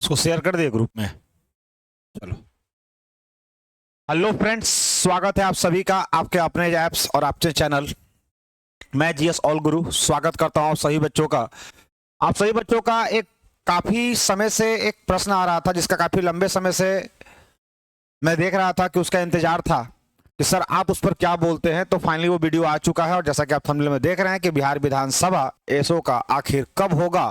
इसको शेयर कर दिए ग्रुप में। चलो, हेलो फ्रेंड्स, स्वागत है आप सभी का आपके अपने ऐप्स और आपके चैनल। मैं जीएस ऑल गुरु स्वागत करता हूं आप सभी बच्चों का। आप सभी बच्चों का एक काफी समय से एक प्रश्न आ रहा था, जिसका काफी लंबे समय से मैं देख रहा था कि उसका इंतजार था कि सर आप उस पर क्या बोलते हैं। तो फाइनली वो वीडियो आ चुका है, और जैसा कि आप थंबनेल में देख रहे हैं कि बिहार विधानसभा एसओ का आखिर कब होगा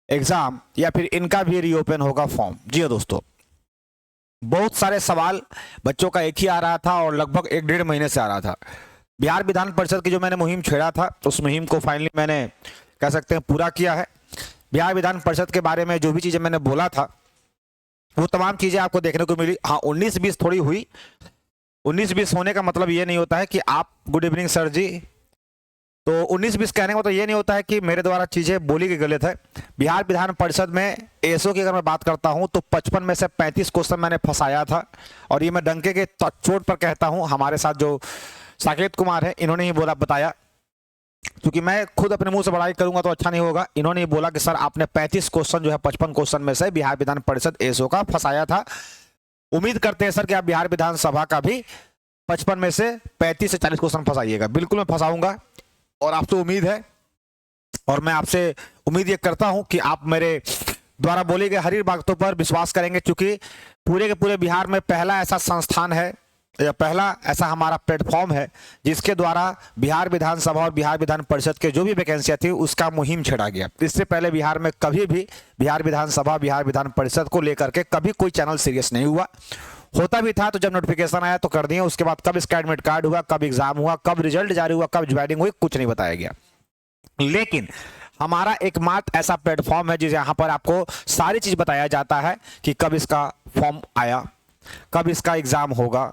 एग्जाम, या फिर इनका भी रीओपन होगा फॉर्म। जी हाँ दोस्तों, बहुत सारे सवाल बच्चों का एक ही आ रहा था और लगभग 1-1.5 महीने से आ रहा था। बिहार विधान परिषद की जो मैंने मुहिम छेड़ा था, उस मुहिम को फाइनली मैंने कह सकते हैं पूरा किया है। बिहार विधान परिषद के बारे में जो भी चीजें मैंने बोला था वो तमाम चीजें आपको देखने को मिली। हाँ, 19-20 थोड़ी हुई। 19-20 होने का मतलब ये नहीं होता है कि आप गुड इवनिंग सर जी, तो 19-20 कहने का मतलब ये नहीं होता है कि मेरे द्वारा चीजें बोली गई गलत है। बिहार विधान परिषद में एसओ की अगर मैं बात करता हूं तो 55 में से 35 क्वेश्चन मैंने फंसाया था, और ये मैं डंके के चोट पर कहता हूं। हमारे साथ जो साकेत कुमार है, इन्होंने ही बोला बताया, क्योंकि मैं खुद अपने मुंह से बड़ाई करूंगा तो अच्छा नहीं होगा। इन्होंने ही बोला कि सर आपने 35 क्वेश्चन जो है 55 क्वेश्चन में से बिहार विधान परिषद एसओ का फंसाया था। उम्मीद करते हैं सर कि आप बिहार विधानसभा का भी 55 में से 35 से 40 क्वेश्चन फंसाइएगा। बिल्कुल मैं फंसाऊंगा, और आपसे उम्मीद है, और मैं आपसे उम्मीद ये करता हूं कि आप मेरे द्वारा बोली गई हर बातों पर विश्वास करेंगे, क्योंकि पूरे के पूरे बिहार में पहला ऐसा संस्थान है या पहला ऐसा हमारा प्लेटफॉर्म है जिसके द्वारा बिहार विधानसभा और बिहार विधान परिषद के जो भी वैकेंसियां थी उसका मुहिम छेड़ा गया। इससे पहले बिहार में कभी भी बिहार विधानसभा बिहार विधान परिषद को लेकर के कभी कोई चैनल सीरियस नहीं हुआ। होता भी था तो जब नोटिफिकेशन आया तो कर दिए, उसके बाद कब इसका एडमिट कार्ड हुआ, कब एग्जाम हुआ, कब रिजल्ट जारी हुआ, कब ज्वाइनिंग हुई, कुछ नहीं बताया गया। लेकिन हमारा एकमात्र ऐसा प्लेटफॉर्म है जिस यहाँ पर आपको सारी चीज बताया जाता है कि कब इसका फॉर्म आया, कब इसका एग्जाम होगा,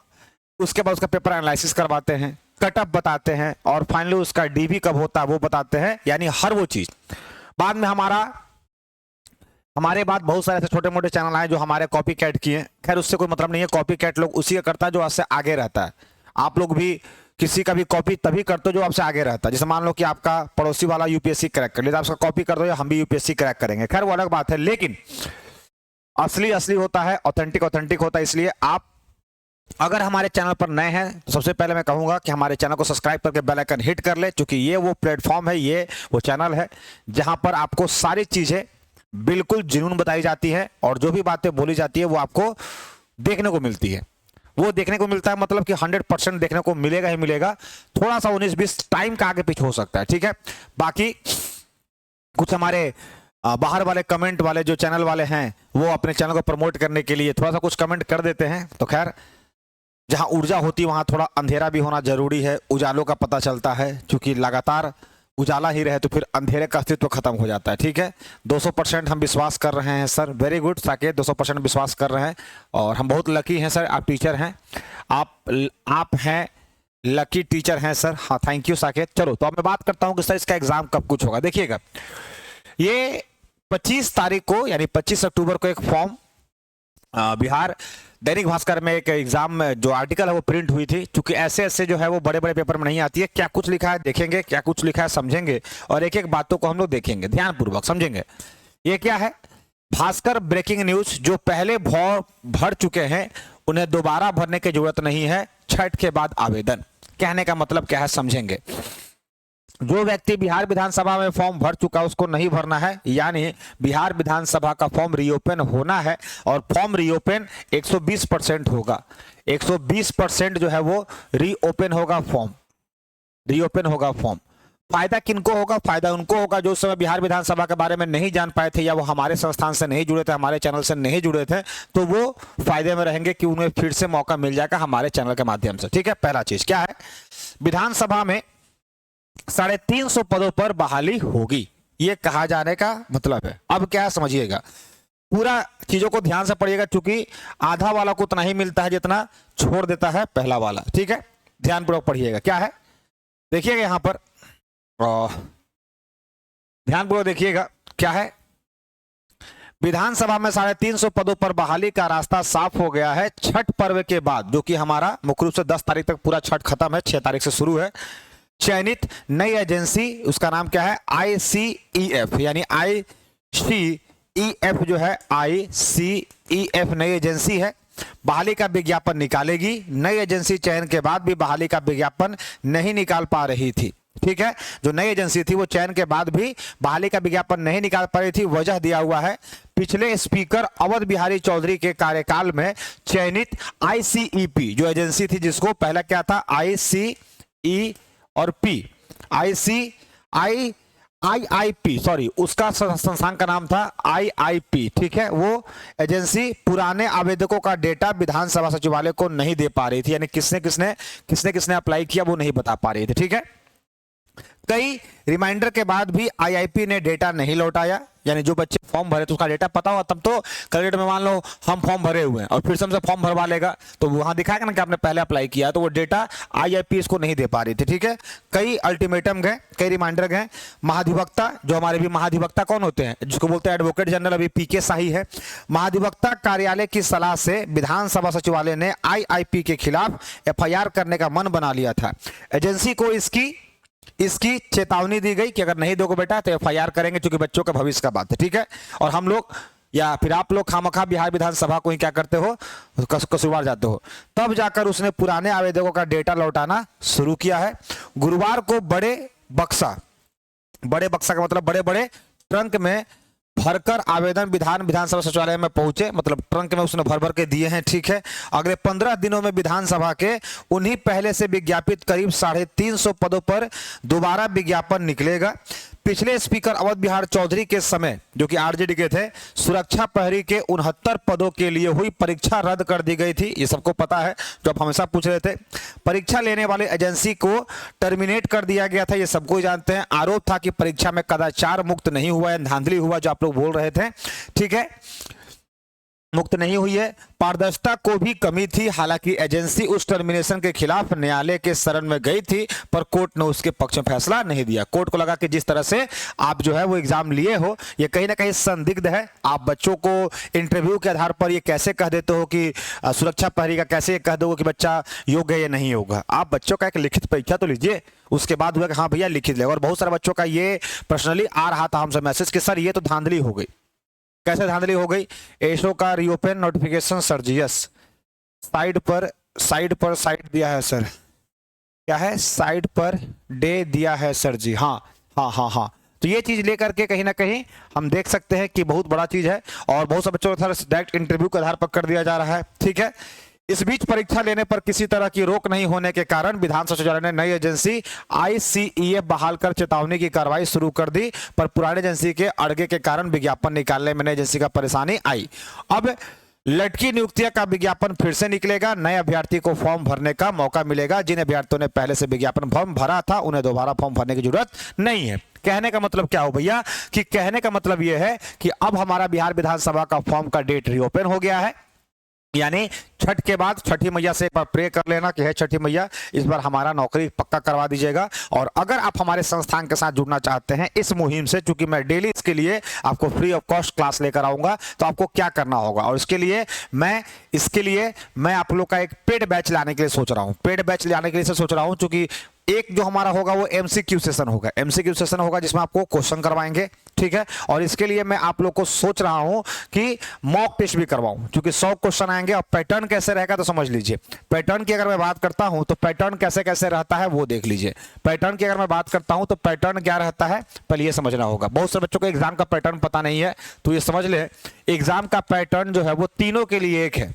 उसके बाद उसका पेपर एनालिसिस करवाते हैं, कटअप बताते हैं, और फाइनली उसका डीवी कब होता है वो बताते हैं। यानी हर वो चीज बाद में हमारे बाद बहुत सारे ऐसे छोटे मोटे चैनल आए जो हमारे कॉपी कैट किए। खैर उससे कोई मतलब नहीं है, कॉपी कैट लोग उसी का करता है जो आपसे आगे रहता है। आप लोग भी किसी का भी कॉपी तभी करते हो जो आपसे आगे रहता है। जैसे मान लो कि आपका पड़ोसी वाला यूपीएससी क्रैक कर लिया, आपका कॉपी कर दो या हम भी यूपीएससी क्रैक करेंगे। खैर वो अलग बात है, लेकिन असली असली होता है, ऑथेंटिक ऑथेंटिक होता है। इसलिए आप अगर हमारे चैनल पर नए हैं तो सबसे पहले मैं कहूंगा कि हमारे चैनल को सब्सक्राइब करके बेल आइकन हिट कर ले, क्योंकि ये वो प्लेटफॉर्म है, ये वो चैनल है जहां पर आपको सारी चीजें बिल्कुल जुनून बताई जाती है, और जो भी बातें बोली जाती है वो आपको देखने को मिलती है। वो देखने को मिलता है मतलब कि 100% देखने को मिलेगा ही मिलेगा। थोड़ा सा 19-20 टाइम का आगे पीछे हो सकता है, ठीक है। बाकी कुछ हमारे बाहर वाले कमेंट वाले जो चैनल वाले हैं वो अपने चैनल को प्रमोट करने के लिए थोड़ा सा कुछ कमेंट कर देते हैं। तो खैर, जहां ऊर्जा होती है वहां थोड़ा अंधेरा भी होना जरूरी है। उजालों का पता चलता है, क्योंकि लगातार उजाला ही रहे तो फिर अंधेरे का अस्तित्व खत्म हो जाता है, ठीक है। 200% हम विश्वास कर रहे हैं सर। वेरी गुड साकेत, 200% विश्वास कर रहे हैं, और हम बहुत लकी हैं सर। आप टीचर हैं, आप हैं लकी टीचर हैं सर। हाँ, थैंक यू साकेत। चलो, तो अब मैं बात करता हूं कि सर इसका एग्जाम कब कुछ होगा। देखिएगा, ये 25 तारीख को यानी 25 अक्टूबर को एक फॉर्म बिहार दैनिक भास्कर में एक एग्जाम में जो आर्टिकल है वो प्रिंट हुई थी। क्योंकि ऐसे जो है वो बड़े बड़े पेपर में नहीं आती है। क्या कुछ लिखा है देखेंगे, क्या कुछ लिखा है समझेंगे, और एक एक बातों को हम लोग देखेंगे, ध्यानपूर्वक समझेंगे। ये क्या है, भास्कर ब्रेकिंग न्यूज। जो पहले भर चुके हैं उन्हें दोबारा भरने की जरूरत नहीं है, छठ के बाद आवेदन। कहने का मतलब क्या है समझेंगे। जो व्यक्ति बिहार विधानसभा में फॉर्म भर चुका है उसको नहीं भरना है, यानी बिहार विधानसभा का फॉर्म रीओपन होना है, और फॉर्म रीओपन 120% होगा। 120% जो है वो रीओपन होगा, फॉर्म रीओपन होगा फॉर्म। फायदा किनको होगा? फायदा उनको होगा जो उस समय बिहार विधानसभा के बारे में नहीं जान पाए थे, या वो हमारे संस्थान से नहीं जुड़े थे, हमारे चैनल से नहीं जुड़े थे, तो वो फायदे में रहेंगे कि उन्हें फिर से मौका मिल जाएगा हमारे चैनल के माध्यम से, ठीक है। पहला चीज क्या है, विधानसभा में 350 पदों पर बहाली होगी, ये कहा जाने का मतलब है। अब क्या समझिएगा, पूरा चीजों को ध्यान से पढ़िएगा, क्योंकि आधा वाला को उतना ही मिलता है जितना छोड़ देता है पहला वाला, ठीक है। ध्यानपूर्वक पढ़िएगा क्या है, देखिएगा यहां पर, ध्यानपूर्वक देखिएगा क्या है। विधानसभा में 350 पदों पर बहाली का रास्ता साफ हो गया है छठ पर्व के बाद, जो कि हमारा मुख्य रूप से 10 तारीख तक पूरा छठ खत्म है, 6 तारीख से शुरू है। चयनित नई एजेंसी, उसका नाम क्या है, ICEF यानी ICEF ICEF जो है, ICEF नई एजेंसी है, बहाली का विज्ञापन निकालेगी। नई एजेंसी चयन के बाद भी बहाली का विज्ञापन नहीं निकाल पा रही थी। ठीक है, जो नई एजेंसी थी वो चयन के बाद भी बहाली का विज्ञापन नहीं निकाल पा रही थी। वजह दिया हुआ है, पिछले स्पीकर अवध बिहारी चौधरी के कार्यकाल में चयनित ICEP जो एजेंसी थी, जिसको पहला क्या था, ICE और P, IIP सॉरी, उसका संस्थान का नाम था IIP। ठीक है, वो एजेंसी पुराने आवेदकों का डेटा विधानसभा सचिवालय को नहीं दे पा रही थी, यानी किसने किसने अप्लाई किया वो नहीं बता पा रही थी। ठीक है, कई रिमाइंडर के बाद भी IIP ने डेटा नहीं लौटाया, यानी जो बच्चे फॉर्म भरे तो उसका डेटा पता हुआ तब तो कैलकुलेटर में मान लो हम फॉर्म भरे हुए हैं और फिर से हमसे फॉर्म भरवा लेगा तो वहां दिखाएगा ना कि आपने पहले अप्लाई किया, तो वो डेटा IIP इसको नहीं दे पा रही थी। ठीक है, कई अल्टीमेटम गए, कई रिमाइंडर गए। महाधिवक्ता, जो हमारे भी महाधिवक्ता कौन होते हैं, जिसको बोलते हैं एडवोकेट जनरल, अभी PK शाही है। महाधिवक्ता कार्यालय की सलाह से विधानसभा सचिवालय ने IIP के खिलाफ FIR करने का मन बना लिया था। एजेंसी को इसकी चेतावनी दी गई कि अगर नहीं दोगे बेटा तो FIR करेंगे, क्योंकि बच्चों का भविष्य का बात है। ठीक है, और हम लोग या फिर आप लोग खामखा बिहार विधानसभा को ही क्या करते हो, कसूरवार जाते हो। तब जाकर उसने पुराने आवेदकों का डेटा लौटाना शुरू किया है। गुरुवार को बड़े बक्सा का मतलब बड़े बड़े ट्रंक में भरकर आवेदन विधानसभा सचिवालय में पहुंचे, मतलब ट्रंक में उसने भर के दिए हैं। ठीक है, अगले 15 दिनों में विधानसभा के उन्हीं पहले से विज्ञापित करीब 350 पदों पर दोबारा विज्ञापन निकलेगा। पिछले स्पीकर अवध बिहार चौधरी के समय, जो कि RJD के थे, सुरक्षा प्रहरी के 69 पदों के लिए हुई परीक्षा रद्द कर दी गई थी। ये सबको पता है, जो आप हमेशा पूछ रहे थे। परीक्षा लेने वाले एजेंसी को टर्मिनेट कर दिया गया था, ये सबको ही जानते हैं। आरोप था कि परीक्षा में कदाचार मुक्त नहीं हुआ है, धांधली हुआ, जो आप लोग बोल रहे थे। ठीक है, मुक्त नहीं हुई है। पारदर्शिता को भी कमी थी। हालांकि एजेंसी उस टर्मिनेशन के खिलाफ न्यायालय के शरण में गई थी, पर कोर्ट ने उसके पक्ष में फैसला नहीं दिया। कोर्ट को लगा कि जिस तरह से आप जो है वो एग्जाम लिए हो, ये कहीं ना कहीं संदिग्ध है। आप बच्चों को इंटरव्यू के आधार पर ये कैसे कह देते हो कि सुरक्षा प्रहरी का, कैसे कह दोगे कि बच्चा योग्य है या नहीं होगा। आप बच्चों का एक लिखित परीक्षा तो लीजिए, उसके बाद हुआ कि हाँ भैया लिखित ले। और बहुत सारे बच्चों का ये पर्सनली आ रहा था हमसे मैसेज कि सर ये तो धांधली हो गई। कैसे धांधली हो गई? एशो का रीओपन नोटिफिकेशन सर्जियस साइड पर दिया है सर, क्या है, साइड पर डे दिया है सर जी। हाँ, तो ये चीज लेकर के कहीं ना कहीं हम देख सकते हैं कि बहुत बड़ा चीज है, और बहुत से बच्चों को डायरेक्ट इंटरव्यू के आधार पर कर दिया जा रहा है। ठीक है, इस बीच परीक्षा लेने पर किसी तरह की रोक नहीं होने के कारण विधानसभा सचिवालय ने नई एजेंसी ICEF बहाल कर चेतावनी की कार्रवाई शुरू कर दी, पर पुरानी एजेंसी के अड़गे के कारण विज्ञापन निकालने में नई एजेंसी का परेशानी आई। अब लटकी नियुक्तियां का विज्ञापन फिर से निकलेगा। नए अभ्यर्थी को फॉर्म भरने का मौका मिलेगा। जिन अभ्यर्थियों ने पहले से विज्ञापन फॉर्म भरा था उन्हें दोबारा फॉर्म भरने की जरूरत नहीं है। कहने का मतलब क्या हो भैया, कि कहने का मतलब यह है कि अब हमारा बिहार विधानसभा का फॉर्म का डेट रीओपन हो गया है। यानी छठ के बाद छठी मैया से एक बार प्रे कर लेना कि हे छठी मैया, इस बार हमारा नौकरी पक्का करवा दीजिएगा। और अगर आप हमारे संस्थान के साथ जुड़ना चाहते हैं इस मुहिम से, चूंकि मैं डेली इसके लिए आपको फ्री ऑफ कॉस्ट क्लास लेकर आऊंगा, तो आपको क्या करना होगा, और इसके लिए मैं आप लोग का एक पेड बैच लाने के लिए सोच रहा हूं। पेड बैच लाने के लिए सोच रहा हूं क्योंकि एक जो हमारा होगा वो MCQ सेशन होगा, जिसमें आपको क्वेश्चन करवाएंगे। ठीक है, और इसके लिए मैं आप लोग को सोच रहा हूं कि मॉक टेस्ट भी करवाऊं, क्योंकि 100 क्वेश्चन आएंगे। और पैटर्न कैसे रहेगा तो समझ लीजिए। पैटर्न की अगर मैं बात करता हूं तो पैटर्न कैसे कैसे रहता है वो देख लीजिए। पैटर्न की अगर मैं बात करता हूं तो पैटर्न क्या रहता है पहले ये समझना होगा। बहुत सारे बच्चों को एग्जाम का पैटर्न पता नहीं है, तो ये समझ ले, एग्जाम का पैटर्न जो है वो तीनों के लिए एक है।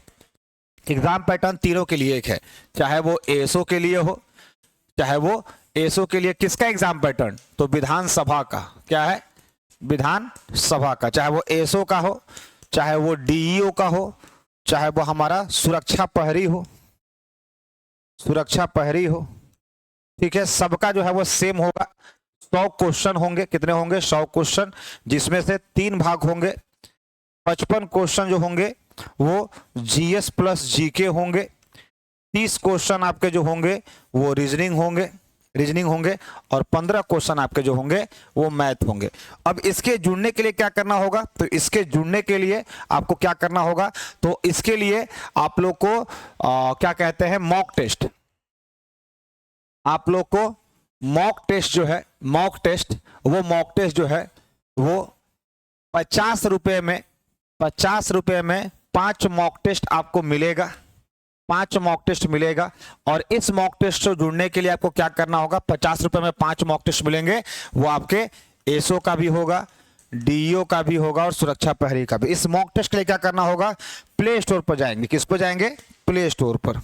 एग्जाम पैटर्न तीनों के लिए एक है, चाहे वो ASO के लिए हो, चाहे वो ASO के लिए किसका एग्जाम पैटर्न, तो विधानसभा का। क्या है? विधानसभा का। चाहे वो ASO का हो, चाहे वो DEO का हो, चाहे वो हमारा सुरक्षा प्रहरी हो। ठीक है, सबका जो है वो सेम होगा। 100 क्वेश्चन होंगे। कितने होंगे? 100 क्वेश्चन, जिसमें से 3 भाग होंगे। 55 क्वेश्चन जो होंगे वो GS प्लस GK होंगे। 30 क्वेश्चन आपके जो होंगे वो रीजनिंग होंगे, और 15 क्वेश्चन आपके जो होंगे वो मैथ होंगे। अब इसके जुड़ने के लिए क्या करना होगा, तो इसके जुड़ने के लिए आपको क्या करना होगा, तो इसके लिए आप लोग को क्या कहते हैं, मॉक टेस्ट। आप लोग को मॉक टेस्ट जो है, मॉक टेस्ट जो है वो 50 रुपए में 5 मॉक टेस्ट आपको मिलेगा, 5 मॉक टेस्ट मिलेगा। और इस मॉक टेस्ट से जुड़ने के लिए आपको क्या करना होगा, 50 रुपए में 5 मॉक टेस्ट मिलेंगे, वो आपके एसओ का भी होगा, डीईओ का भी होगा और सुरक्षा प्रहरी का भी। इस मॉक टेस्ट के लिए क्या करना होगा, प्ले स्टोर पर जाएंगे। किस पर जाएंगे, प्ले स्टोर पर।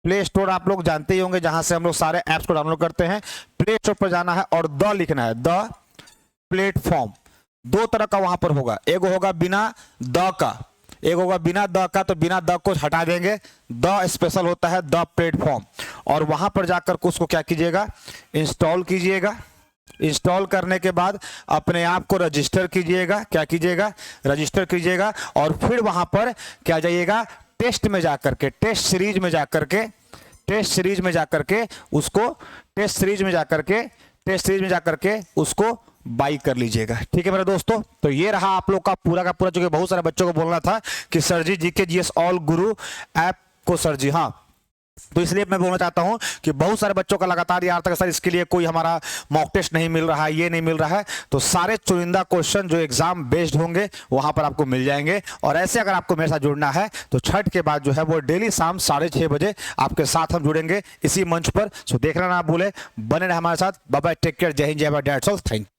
प्ले स्टोर आप लोग जानते ही होंगे, जहां से हम लोग सारे ऐप्स को डाउनलोड करते हैं। प्ले स्टोर पर जाना है और द लिखना है, द प्लेटफॉर्म। 2 तरह का वहां पर होगा, एक होगा बिना द का, एक होगा बिना द का, तो बिना द को हटा देंगे, द स्पेशल होता है द प्लेटफॉर्म। और वहां पर जाकर के उसको क्या कीजिएगा, इंस्टॉल कीजिएगा। इंस्टॉल करने के बाद अपने आप को रजिस्टर कीजिएगा। क्या कीजिएगा, रजिस्टर कीजिएगा। और फिर वहां पर क्या जाइएगा, टेस्ट में जाकर के, टेस्ट सीरीज में जाकर के, टेस्ट सीरीज में जाकर के उसको, टेस्ट सीरीज में जाकर के, टेस्ट सीरीज में जाकर के उसको बाई कर लीजिएगा। ठीक है मेरे दोस्तों, तो ये रहा आप लोग का पूरा, जो कि बहुत सारे बच्चों को बोलना था कि सर जी जीके जीएस ऑल गुरु ऐप को सर जी, हाँ, तो इसलिए मैं बोलना चाहता हूं कि बहुत सारे बच्चों का लगातार यार तक सर इसके लिए कोई हमारा मॉक टेस्ट नहीं मिल रहा है, ये नहीं मिल रहा है। तो सारे चुनिंदा क्वेश्चन जो एग्जाम बेस्ड होंगे वहां पर आपको मिल जाएंगे। और ऐसे अगर आपको मेरे साथ जुड़ना है तो छठ के बाद जो है वो डेली शाम 6:30 बजे आपके साथ हम जुड़ेंगे इसी मंच पर। सो देखना ना भूले, बने रहे हमारे साथ। बाय बाय, टेक केयर, जय हिंद, जय Bharat, that's all, thank you.